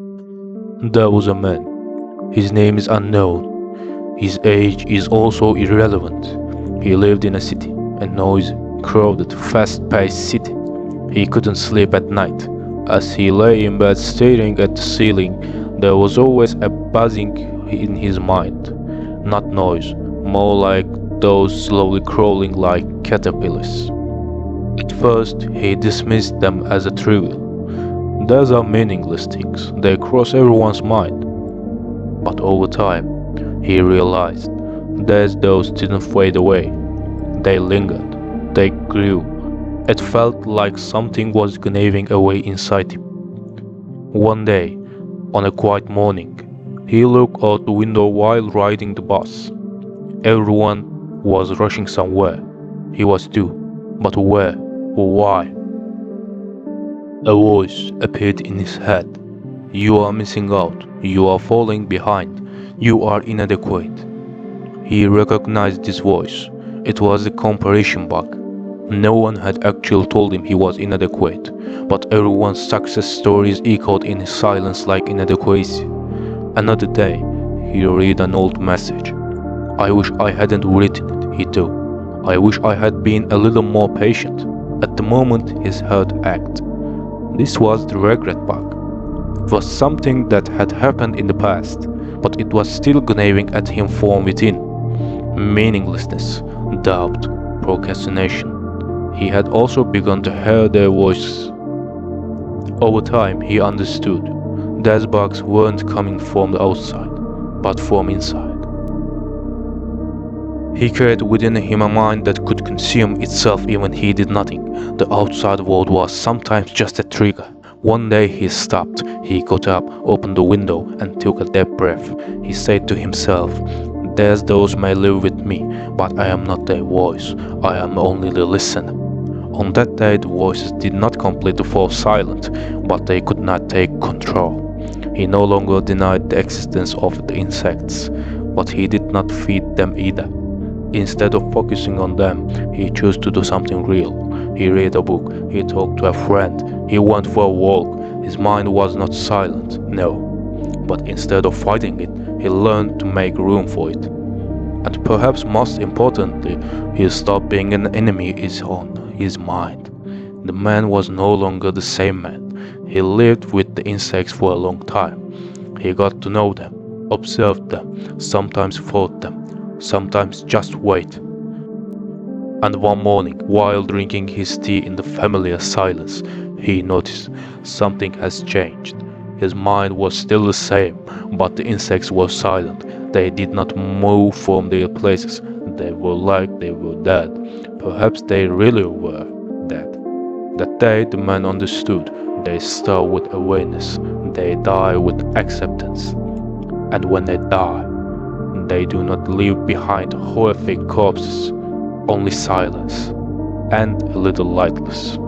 There was a man. His name is unknown. His age is also irrelevant. He lived in a city, a noisy, crowded, fast-paced city. He couldn't sleep at night. As he lay in bed staring at the ceiling, there was always a buzzing in his mind. Not noise, more like those slowly crawling like caterpillars. At first, he dismissed them as a trivial. Those are meaningless things, they cross everyone's mind. But over time, he realized that those didn't fade away. They lingered, they grew. It felt like something was gnawing away inside him. One day, on a quiet morning, he looked out the window while riding the bus. Everyone was rushing somewhere. He was too. But where? Why? A voice appeared in his head. You are missing out. You are falling behind. You are inadequate. He recognized this voice. It was a comparison bug. No one had actually told him he was inadequate, but everyone's success stories echoed in his silence like inadequacy. Another day, he read an old message. I wish I hadn't written it, he thought. I wish I had been a little more patient. At the moment, his heart ached. This was the regret bug. It was something that had happened in the past, but it was still gnawing at him from within. Meaninglessness, doubt, procrastination. He had also begun to hear their voices. Over time, he understood. Those bugs weren't coming from the outside, but from inside. He carried within him a mind that could consume itself even he did nothing. The outside world was sometimes just a trigger. One day he stopped. He got up, opened the window, and took a deep breath. He said to himself, those may live with me, but I am not their voice. I am only the listener. On that day the voices did not completely fall silent, but they could not take control. He no longer denied the existence of the insects, but he did not feed them either. Instead of focusing on them, he chose to do something real. He read a book, he talked to a friend, he went for a walk. His mind was not silent, no. But instead of fighting it, he learned to make room for it. And perhaps most importantly, he stopped being an enemy on his mind. The man was no longer the same man. He lived with the insects for a long time. He got to know them, observed them, sometimes fought them, sometimes just wait. And one morning, while drinking his tea in the familiar silence, he noticed something has changed. His mind was still the same, but the insects were silent. They did not move from their places. They were like they were dead. Perhaps they really were dead. That day the man understood. They start with awareness. They die with acceptance. And when they die, they do not leave behind horrific corpses, only silence and a little lightless.